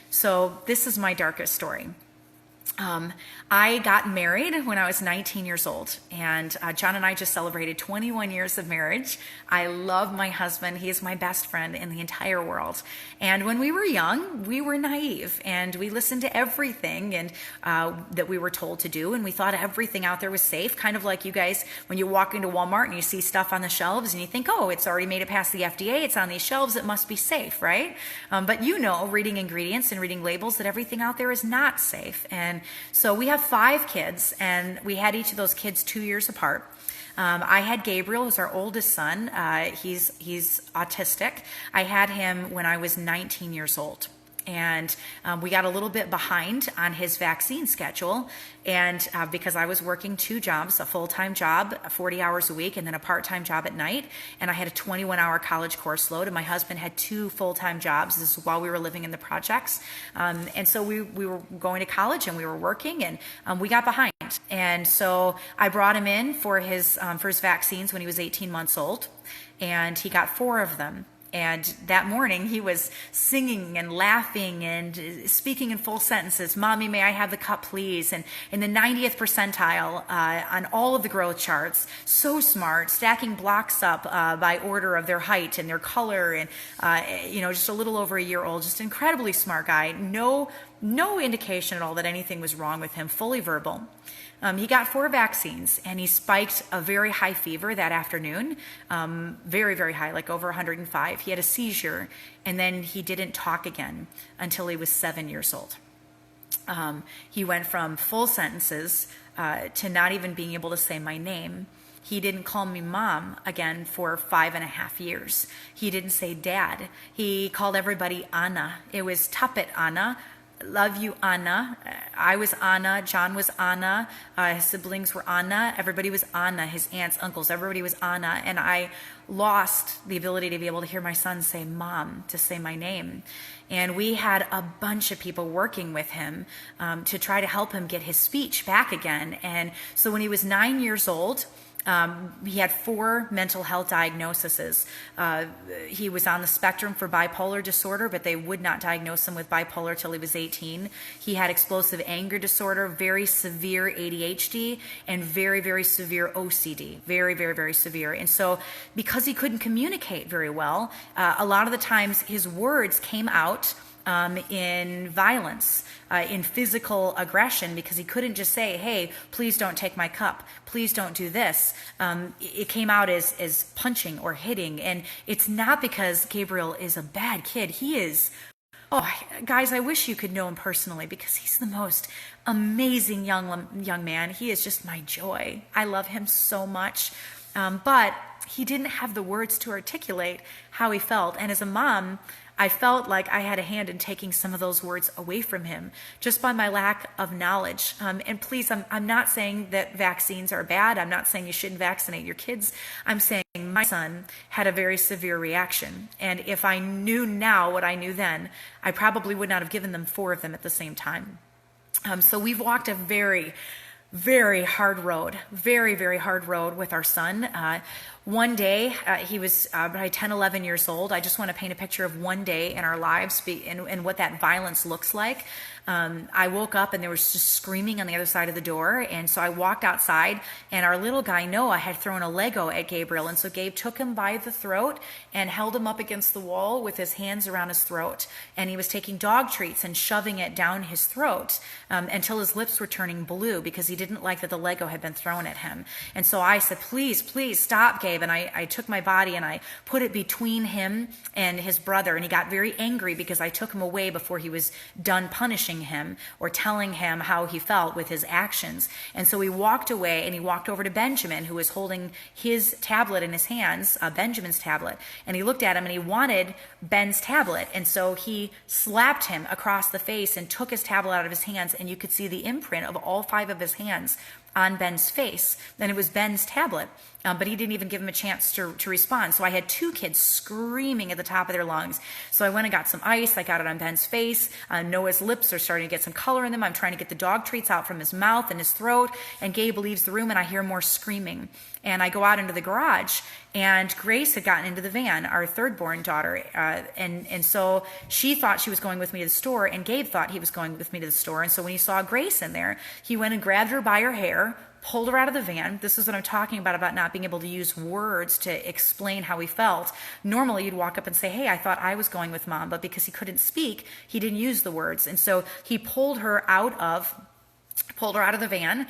So this is my darkest story. I got married when I was 19 years old, and John and I just celebrated 21 years of marriage. I love my husband. He is my best friend in the entire world. And when we were young, we were naive, and we listened to everything and that we were told to do, and we thought everything out there was safe, kind of like you guys when you walk into Walmart and you see stuff on the shelves and you think, oh, it's already made it past the FDA, it's on these shelves, it must be safe, right? But reading ingredients and reading labels, that everything out there is not safe. And so we have 5 kids, and we had each of those kids 2 years apart. I had Gabriel, who's our oldest son. He's autistic. I had him when I was 19 years old. And we got a little bit behind on his vaccine schedule. And because I was working 2 jobs, a full-time job, 40 hours a week, and then a part-time job at night. And I had a 21-hour college course load. And my husband had 2 full-time jobs. This is while we were living in the projects. And so we were going to college and we were working, and we got behind. And so I brought him in for his vaccines when he was 18 months old. And he got 4 of them. And that morning he was singing and laughing and speaking in full sentences. Mommy, may I have the cup, please? And in the 90th percentile on all of the growth charts. So smart, stacking blocks up by order of their height and their color, and just a little over a year old. Just an incredibly smart guy. No indication at all that anything was wrong with him. Fully verbal. He got 4 vaccines, and he spiked a very high fever that afternoon, very, very high, like over 105. He had a seizure, and then he didn't talk again until he was 7 years old. He went from full sentences to not even being able to say my name. He didn't call me mom again for 5.5 years. He didn't say dad. He called everybody Anna. It was Tuppet Anna, love you, Anna. I was Anna. John was Anna. His siblings were Anna. Everybody was Anna. His aunts, uncles, everybody was Anna. And I lost the ability to be able to hear my son say mom, to say my name. And we had a bunch of people working with him to try to help him get his speech back again. And so when he was 9 years old, he had 4 mental health diagnoses. He was on the spectrum for bipolar disorder, but they would not diagnose him with bipolar till he was 18. He had explosive anger disorder, very severe ADHD, and very, very severe OCD. Very, very, very severe. And so because he couldn't communicate very well, a lot of the times his words came out in violence, in physical aggression, because he couldn't just say, hey, please don't take my cup, please don't do this. It came out as punching or hitting. And it's not because Gabriel is a bad kid. He is, oh, guys, I wish you could know him personally, because he's the most amazing young man. He is just my joy. I love him so much. But he didn't have the words to articulate how he felt. And as a mom, I felt like I had a hand in taking some of those words away from him just by my lack of knowledge. And please, I'm not saying that vaccines are bad. I'm not saying you shouldn't vaccinate your kids. I'm saying my son had a very severe reaction. And if I knew now what I knew then, I probably would not have given them 4 of them at the same time. So we've walked a very, very hard road, very, very hard road with our son. One day, he was probably 10, 11 years old. I just want to paint a picture of one day in our lives and what that violence looks like. I woke up and there was just screaming on the other side of the door. And so I walked outside, and our little guy, Noah, had thrown a Lego at Gabriel. And so Gabe took him by the throat and held him up against the wall with his hands around his throat. And he was taking dog treats and shoving it down his throat until his lips were turning blue, because he didn't like that the Lego had been thrown at him. And so I said, please, please stop, Gabe. And I took my body and I put it between him and his brother. And he got very angry because I took him away before he was done punishing him or telling him how he felt with his actions. And so he walked away, and he walked over to Benjamin, who was holding his tablet in his hands, Benjamin's tablet. And he looked at him and he wanted Ben's tablet. And so he slapped him across the face and took his tablet out of his hands. And you could see the imprint of all 5 of his hands on Ben's face. Then it was Ben's tablet. But he didn't even give him a chance to respond. So I had 2 kids screaming at the top of their lungs. So I went and got some ice. I got it on Ben's face. Noah's lips are starting to get some color in them. I'm trying to get the dog treats out from his mouth and his throat. And Gabe leaves the room, and I hear more screaming. And I go out into the garage, and Grace had gotten into the van, our 3rd-born daughter. And so she thought she was going with me to the store, and Gabe thought he was going with me to the store. And so when he saw Grace in there, he went and grabbed her by her hair, pulled her out of the van. This is what I'm talking about not being able to use words to explain how he felt. Normally, you'd walk up and say, hey, I thought I was going with mom. But because he couldn't speak, he didn't use the words. And so he pulled her out of the van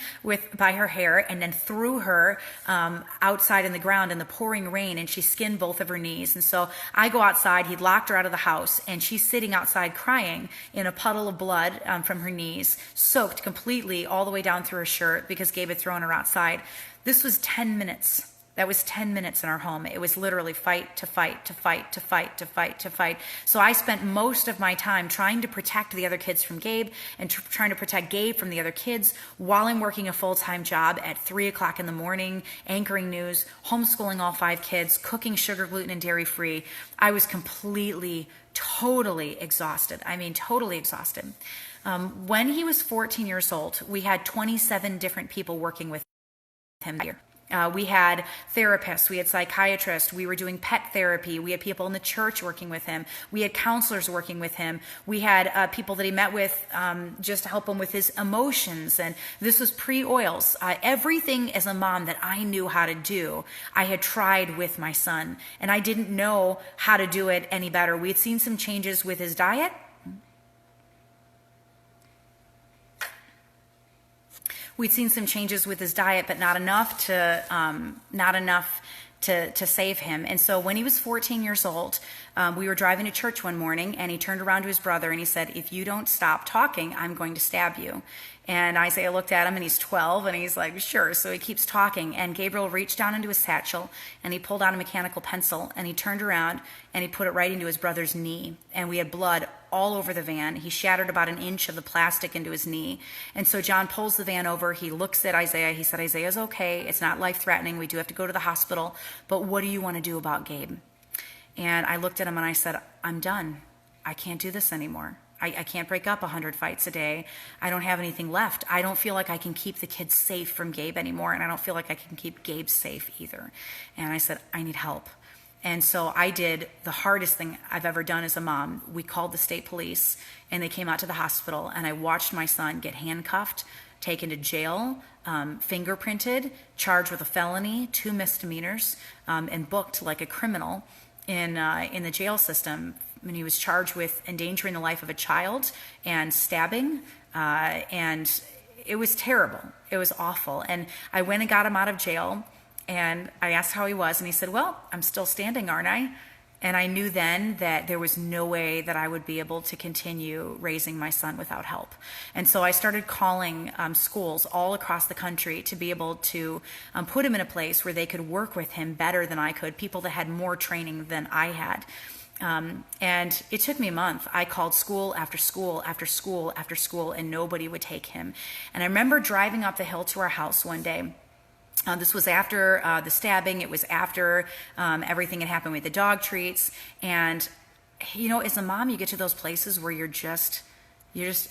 by her hair, and then threw her outside in the ground in the pouring rain, and she skinned both of her knees. And so I go outside. He'd locked her out of the house, and she's sitting outside crying in a puddle of blood from her knees, soaked completely all the way down through her shirt because Gabe had thrown her outside. This was 10 minutes. That was 10 minutes in our home. It was literally fight to fight to fight to fight to fight to fight. So I spent most of my time trying to protect the other kids from Gabe and trying to protect Gabe from the other kids while I'm working a full-time job at 3 o'clock in the morning, anchoring news, homeschooling all 5 kids, cooking sugar, gluten, and dairy-free. I was completely, totally exhausted. I mean, totally exhausted. When he was 14 years old, we had 27 different people working with him here. We had therapists, we had psychiatrists, we were doing pet therapy, we had people in the church working with him, we had counselors working with him, we had people that he met with just to help him with his emotions, and this was pre-oils. Everything as a mom that I knew how to do, I had tried with my son, and I didn't know how to do it any better. We had seen some changes with his diet. We'd seen some changes with his diet, but not enough to save him. And so when he was 14 years old, we were driving to church one morning, and he turned around to his brother and he said, "If you don't stop talking, I'm going to stab you." And Isaiah looked at him, and he's 12, and he's like, "Sure." So he keeps talking, and Gabriel reached down into his satchel, and he pulled out a mechanical pencil, and he turned around, and he put it right into his brother's knee. And we had blood all over the van. He shattered about an inch of the plastic into his knee. And so John pulls the van over. He looks at Isaiah. He said, "Isaiah's okay. It's not life-threatening. We do have to go to the hospital. But what do you want to do about Gabe?" And I looked at him, and I said, "I'm done. I can't do this anymore. I can't break up 100 fights a day. I don't have anything left. I don't feel like I can keep the kids safe from Gabe anymore, and I don't feel like I can keep Gabe safe either." And I said, "I need help." And so I did the hardest thing I've ever done as a mom. We called the state police, and they came out to the hospital, and I watched my son get handcuffed, taken to jail, fingerprinted, charged with a felony, 2 misdemeanors, and booked like a criminal in the jail system. When he was charged with endangering the life of a child and stabbing, and it was terrible. It was awful. And I went and got him out of jail, and I asked how he was, and he said, "Well, I'm still standing, aren't I?" And I knew then that there was no way that I would be able to continue raising my son without help. And so I started calling schools all across the country to be able to put him in a place where they could work with him better than I could, people that had more training than I had. And it took me a month. I called school after school after school after school, and nobody would take him. And I remember driving up the hill to our house one day. This was after the stabbing. It was after everything had happened with the dog treats. And, you know, as a mom, you get to those places where you're just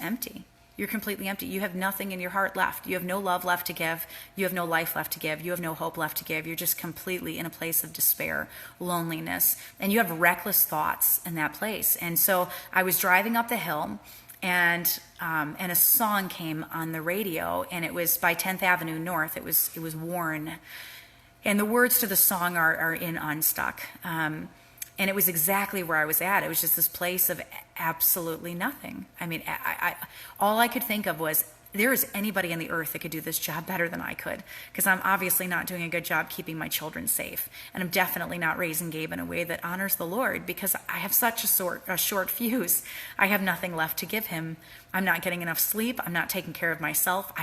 empty. You're completely empty. You have nothing in your heart left. You have no love left to give. You have no life left to give. You have no hope left to give. You're just completely in a place of despair, loneliness, and you have reckless thoughts in that place. And so I was driving up the hill, and a song came on the radio, and it was by 10th Avenue North. It was Warren, and the words to the song are in Unstuck. And it was exactly where I was at. It was just this place of absolutely nothing. I mean, all I could think of was, there is anybody on the earth that could do this job better than I could, because I'm obviously not doing a good job keeping my children safe. And I'm definitely not raising Gabe in a way that honors the Lord, because I have such a short fuse. I have nothing left to give him. I'm not getting enough sleep. I'm not taking care of myself.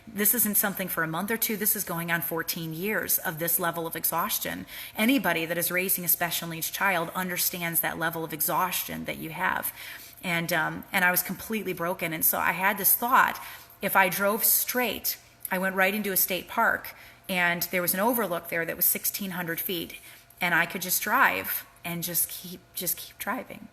This isn't something for a month or two. This is going on 14 years of this level of exhaustion. Anybody that is raising a special needs child understands that level of exhaustion that you have. And I was completely broken. And so I had this thought, if I drove straight, I went right into a state park, and there was an overlook there that was 1,600 feet, and I could just drive and just keep driving.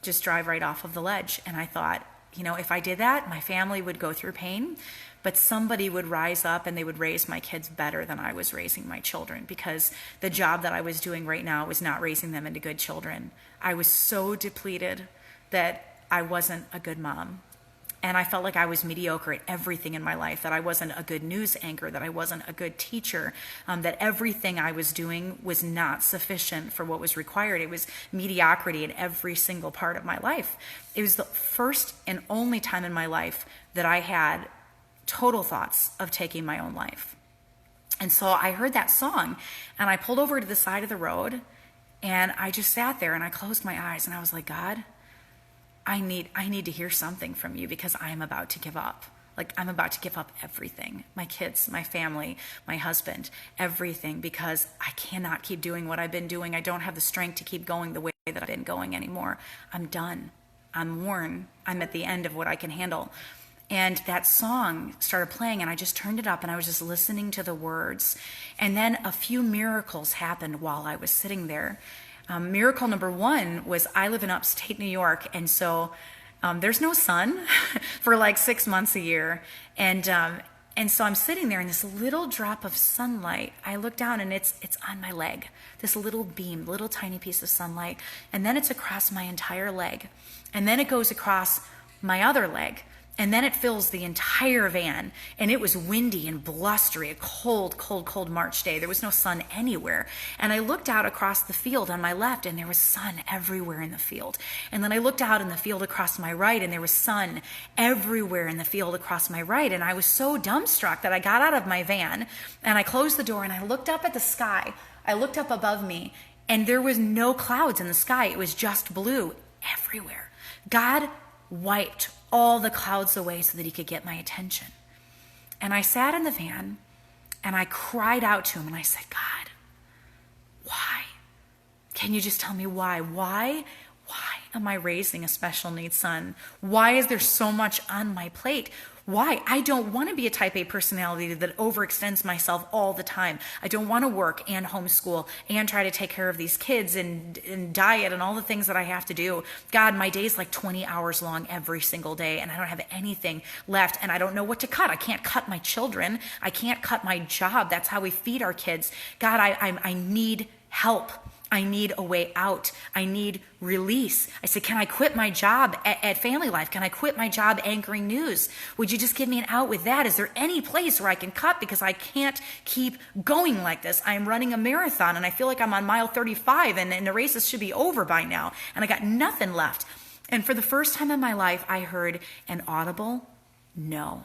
Just drive right off of the ledge. And I thought, you know, if I did that, my family would go through pain, but somebody would rise up and they would raise my kids better than I was raising my children, because the job that I was doing right now was not raising them into good children. I was so depleted that I wasn't a good mom. And I felt like I was mediocre at everything in my life, that I wasn't a good news anchor, that I wasn't a good teacher, that everything I was doing was not sufficient for what was required. It was mediocrity in every single part of my life. It was the first and only time in my life that I had total thoughts of taking my own life. And so I heard that song, and I pulled over to the side of the road, and I just sat there, and I closed my eyes, and I was like, God, I need to hear something from you, because I am about to give up. Like, I'm about to give up everything. My kids, my family, my husband, everything, because I cannot keep doing what I've been doing. I don't have the strength to keep going the way that I've been going anymore. I'm done. I'm worn. I'm at the end of what I can handle. And that song started playing, and I just turned it up, and I was just listening to the words. And then a few miracles happened while I was sitting there. Miracle number one was, I live in upstate New York, and so there's no sun for like 6 months a year. And so I'm sitting there, and this little drop of sunlight, I look down, and it's on my leg, this little beam, little tiny piece of sunlight, and then it's across my entire leg, and then it goes across my other leg, and then it fills the entire van. And it was windy and blustery, a cold, cold, cold March day. There was no sun anywhere. And I looked out across the field on my left, and there was sun everywhere in the field. And then I looked out in the field across my right, and there was sun everywhere in the field across my right. And I was so dumbstruck that I got out of my van, and I closed the door, and I looked up at the sky. I looked up above me, And there was no clouds in the sky. It was just blue everywhere. God wiped all the clouds away so that he could get my attention. And I sat in the van and I cried out to him and I said, God, why? Can you just tell me why? Why am I raising a special needs son? Why is there so much on my plate? Why? I don't want to be a type A personality that overextends myself all the time. I don't want to work and homeschool and try to take care of these kids and diet and all the things that I have to do. God, my day's like 20 hours long every single day, and I don't have anything left, and I don't know what to cut. I can't cut my children. I can't cut my job. That's how we feed our kids. God, I need help. I need a way out. I need release. I said, can I quit my job at Family Life? Can I quit my job anchoring news? Would you just give me an out with that? Is there any place where I can cut? Because I can't keep going like this. I'm running a marathon and I feel like I'm on mile 35 and the races should be over by now. And I got nothing left. And for the first time in my life, I heard an audible no.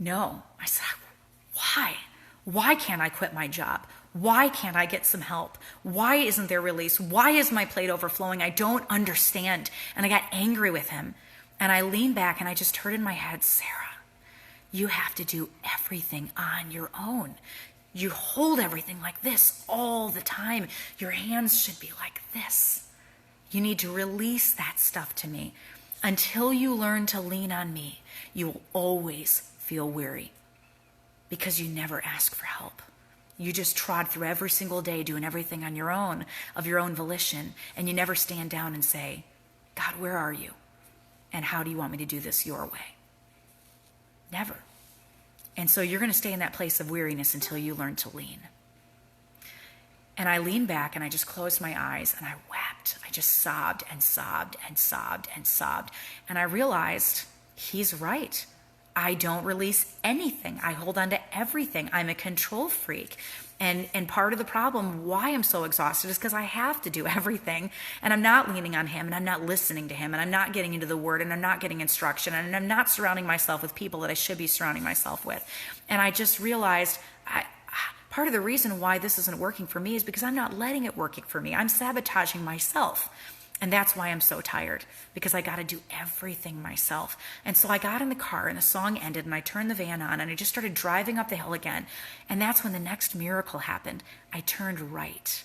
No. I said, why? Why can't I quit my job? Why can't I get some help? Why isn't there release? Why is my plate overflowing? I don't understand. And I got angry with him. And I leaned back and I just heard in my head, Sarah, you have to do everything on your own. You hold everything like this all the time. Your hands should be like this. You need to release that stuff to me. Until you learn to lean on me, you will always feel weary because you never ask for help. You just trod through every single day doing everything on your own, of your own volition, and you never stand down and say, God, where are you? And how do you want me to do this your way? Never. And so you're going to stay in that place of weariness until you learn to lean. And I leaned back and I just closed my eyes and I wept. I just sobbed and sobbed and sobbed and sobbed. And I realized he's right. I don't release anything. I hold on to everything. I'm a control freak. And part of the problem why I'm so exhausted is because I have to do everything. And I'm not leaning on him and I'm not listening to him and I'm not getting into the word and I'm not getting instruction and I'm not surrounding myself with people that I should be surrounding myself with. And I just realized part of the reason why this isn't working for me is because I'm not letting it work for me. I'm sabotaging myself. And that's why I'm so tired, because I got to do everything myself. And so I got in the car and the song ended and I turned the van on and I just started driving up the hill again. And that's when the next miracle happened. I turned right.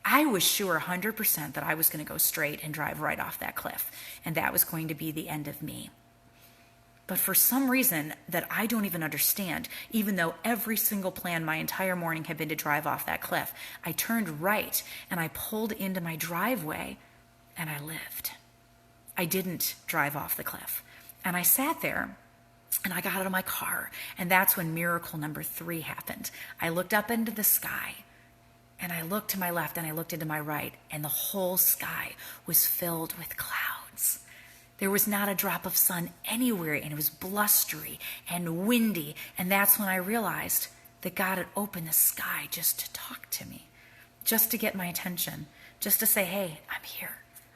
I was sure 100% that I was going to go straight and drive right off that cliff. And that was going to be the end of me. But for some reason that I don't even understand, even though every single plan my entire morning had been to drive off that cliff, I turned right and I pulled into my driveway. And I lived. I didn't drive off the cliff. And I sat there and I got out of my car. And that's when miracle number 3 happened. I looked up into the sky and I looked to my left and I looked into my right. And the whole sky was filled with clouds. There was not a drop of sun anywhere. And it was blustery and windy. And that's when I realized that God had opened the sky just to talk to me. Just to get my attention. Just to say, hey, I'm here.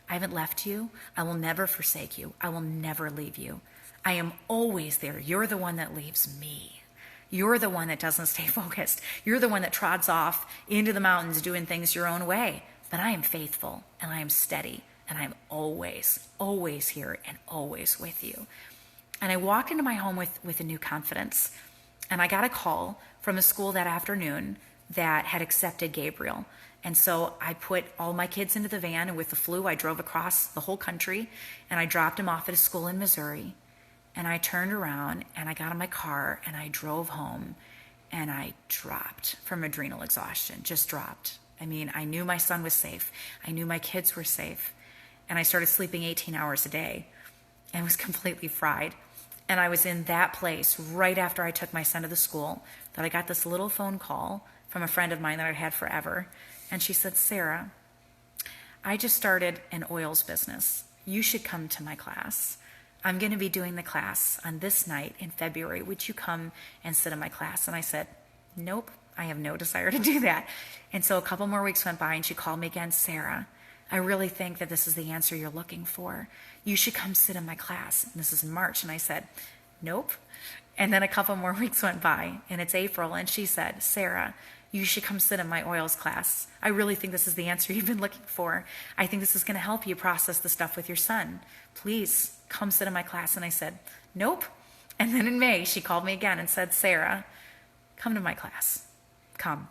I haven't left you. I will never forsake you. I will never leave you. I am always there. You're the one that leaves me. You're the one that doesn't stay focused. You're the one that trods off into the mountains doing things your own way. But I am faithful and I am steady and I am always, always here and always with you. And I walked into my home with a new confidence. And I got a call from a school that afternoon that had accepted Gabriel. And so I put all my kids into the van, and with the flu, I drove across the whole country, and I dropped him off at a school in Missouri. And I turned around, and I got in my car, and I drove home, and I dropped from adrenal exhaustion, just dropped. I mean, I knew my son was safe. I knew my kids were safe. And I started sleeping 18 hours a day and was completely fried. And I was in that place right after I took my son to the school that I got this little phone call from a friend of mine that I'd had forever. And she said, Sarah, I just started an oils business. You should come to my class. I'm going to be doing the class on this night in February. Would you come and sit in my class? And I said, nope, I have no desire to do that. And so a couple more weeks went by and she called me again, Sarah, I really think that this is the answer you're looking for. You should come sit in my class. And this is in March. And I said, nope. And then a couple more weeks went by and it's April. And she said, Sarah, you should come sit in my oils class. I really think this is the answer you've been looking for. I think this is going to help you process the stuff with your son. Please come sit in my class. And I said, nope. And then in May, she called me again and said, Sarah, come to my class. Come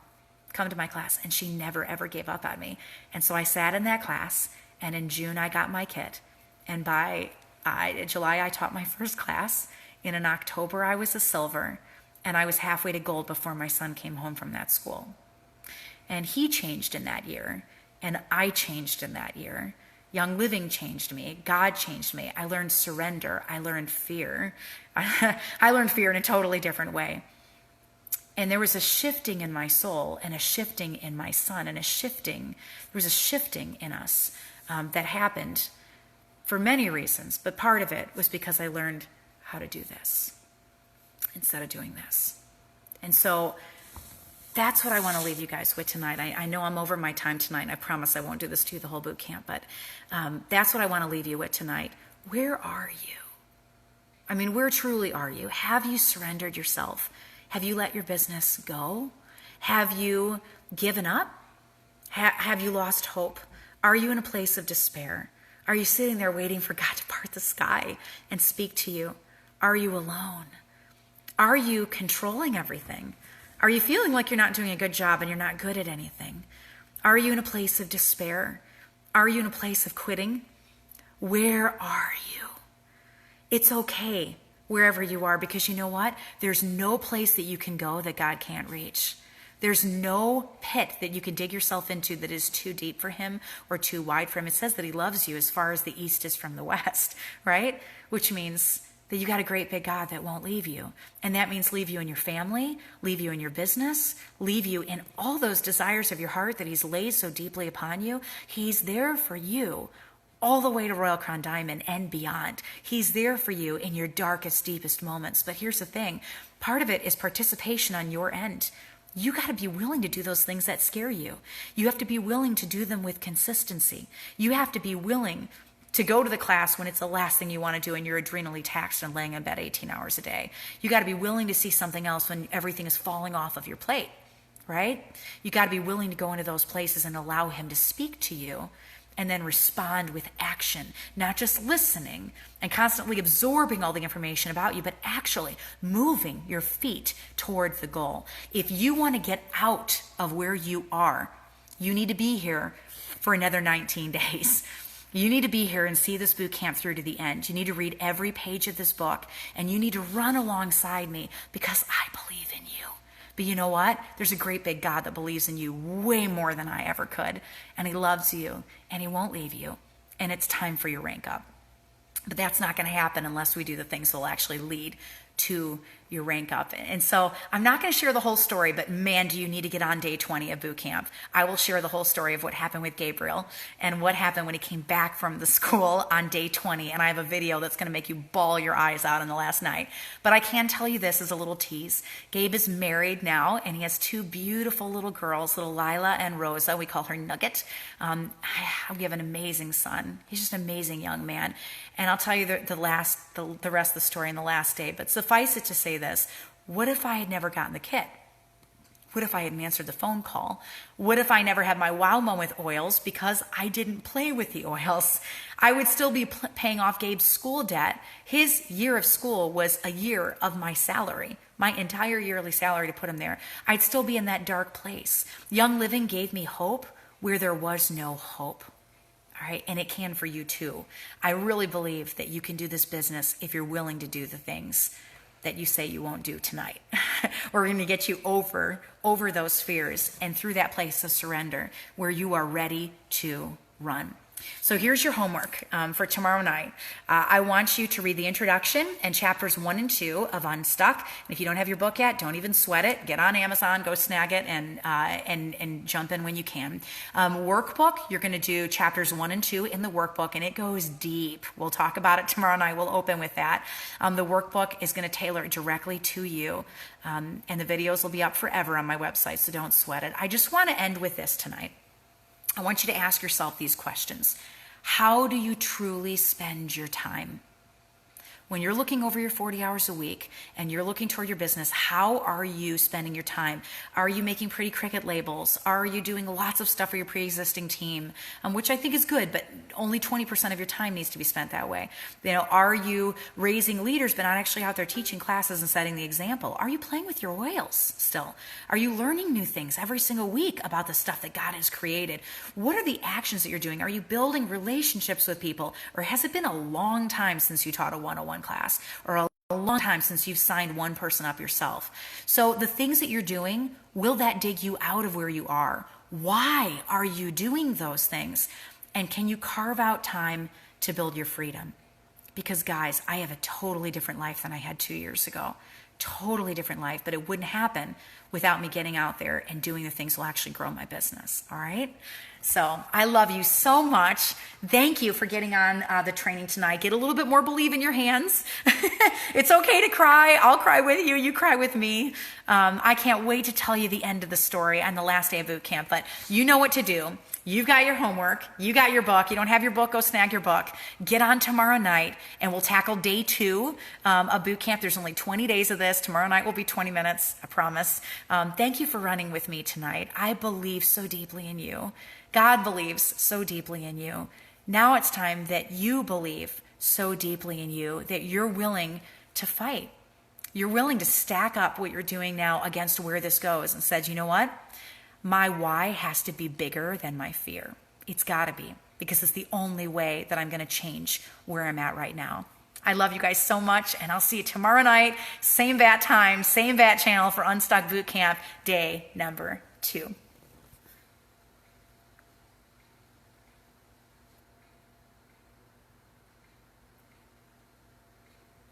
to my class. And she never, ever gave up on me. And so I sat in that class, and in June, I got my kit. And by July, I taught my first class. And in October, I was a silver. And I was halfway to gold before my son came home from that school. And he changed in that year. And I changed in that year. Young Living changed me. God changed me. I learned surrender. I learned fear. I learned fear in a totally different way. And there was a shifting in my soul, and a shifting in my son, and there was a shifting in us that happened for many reasons. But part of it was because I learned how to do this instead of doing this. And so that's what I want to leave you guys with tonight. I know I'm over my time tonight, and I promise I won't do this to you the whole boot camp, but that's what I want to leave you with tonight. Where are you? I mean, where truly are you? Have you surrendered yourself? Have you let your business go? Have you given up? Have you lost hope? Are you in a place of despair? Are you sitting there waiting for God to part the sky and speak to you? Are you alone? Are you controlling everything? Are you feeling like you're not doing a good job and you're not good at anything? Are you in a place of despair? Are you in a place of quitting? Where are you? It's okay wherever you are, because you know what? There's no place that you can go that God can't reach. There's no pit that you can dig yourself into that is too deep for him or too wide for him. It says that he loves you as far as the east is from the west, right? Which means that you got a great big God that won't leave you. And that means leave you in your family, leave you in your business, leave you in all those desires of your heart that he's laid so deeply upon you. He's there for you all the way to Royal Crown Diamond and beyond. He's there for you in your darkest, deepest moments. But here's the thing. Part of it is participation on your end. You got to be willing to do those things that scare you. You have to be willing to do them with consistency. You have to be willing to go to the class when it's the last thing you want to do and you're adrenally taxed and laying in bed 18 hours a day. You got to be willing to see something else when everything is falling off of your plate, right? You got to be willing to go into those places and allow him to speak to you, and then respond with action, not just listening and constantly absorbing all the information about you, but actually moving your feet towards the goal. If you want to get out of where you are, you need to be here for another 19 days. You need to be here and see this boot camp through to the end. You need to read every page of this book, and you need to run alongside me, because I believe in you. But you know what? There's a great big God that believes in you way more than I ever could. And he loves you, and he won't leave you. And it's time for your rank up. But that's not going to happen unless we do the things that will actually lead to your rank up. And so I'm not going to share the whole story, but man, do you need to get on day 20 of boot camp. I will share the whole story of what happened with Gabriel and what happened when he came back from the school on day 20. And I have a video that's going to make you bawl your eyes out on the last night. But I can tell you this as a little tease. Gabe is married now, and he has two beautiful little girls, little Lila and Rosa. We call her Nugget. We have an amazing son. He's just an amazing young man. And I'll tell you the rest of the story in the last day. But suffice it to say this: what if I had never gotten the kit? What if I hadn't answered the phone call? What if I never had my wow moment with oils because I didn't play with the oils? I would still be paying off Gabe's school debt. His year of school was a year of my salary, my entire yearly salary to put him there. I'd still be in that dark place. Young Living gave me hope where there was no hope. All right, and it can for you too. I really believe that you can do this business if you're willing to do the things that you say you won't do tonight. We're going to get you over those fears and through that place of surrender where you are ready to run. So here's your homework for tomorrow night. I want you to read the introduction and chapters 1 and 2 of Unstuck. And if you don't have your book yet, don't even sweat it. Get on Amazon, go snag it, and jump in when you can. Workbook, you're going to do chapters 1 and 2 in the workbook, and it goes deep. We'll talk about it tomorrow night. We'll open with that. The workbook is going to tailor it directly to you, and the videos will be up forever on my website, so don't sweat it. I just want to end with this tonight. I want you to ask yourself these questions. How do you truly spend your time? When you're looking over your 40 hours a week and you're looking toward your business, how are you spending your time? Are you making pretty Cricut labels? Are you doing lots of stuff for your pre-existing team? Which I think is good, but only 20% of your time needs to be spent that way. Are you raising leaders but not actually out there teaching classes and setting the example? Are you playing with your whales still? Are you learning new things every single week about the stuff that God has created? What are the actions that you're doing? Are you building relationships with people? Or has it been a long time since you taught a 101 class, or a long time since you've signed one person up yourself? So the things that you're doing, will that dig you out of where you are? Why are you doing those things? And can you carve out time to build your freedom? Because guys, I have a totally different life than I had 2 years ago. Totally different life, but it wouldn't happen without me getting out there and doing the things that will actually grow my business. All right? So I love you so much. Thank you for getting on the training tonight. Get a little bit more believe in your hands. It's okay to cry. I'll cry with you. You cry with me. I can't wait to tell you the end of the story on the last day of boot camp, but you know what to do. You've got your homework. You got your book. You don't have your book, go snag your book. Get on tomorrow night, and we'll tackle day 2 of boot camp. There's only 20 days of this. Tomorrow night will be 20 minutes, I promise. Thank you for running with me tonight. I believe so deeply in you. God believes so deeply in you. Now it's time that you believe so deeply in you that you're willing to fight. You're willing to stack up what you're doing now against where this goes and said, you know what? My why has to be bigger than my fear. It's got to be, because it's the only way that I'm going to change where I'm at right now. I love you guys so much, and I'll see you tomorrow night, same bat time, same bat channel for Unstuck Bootcamp, day number 2.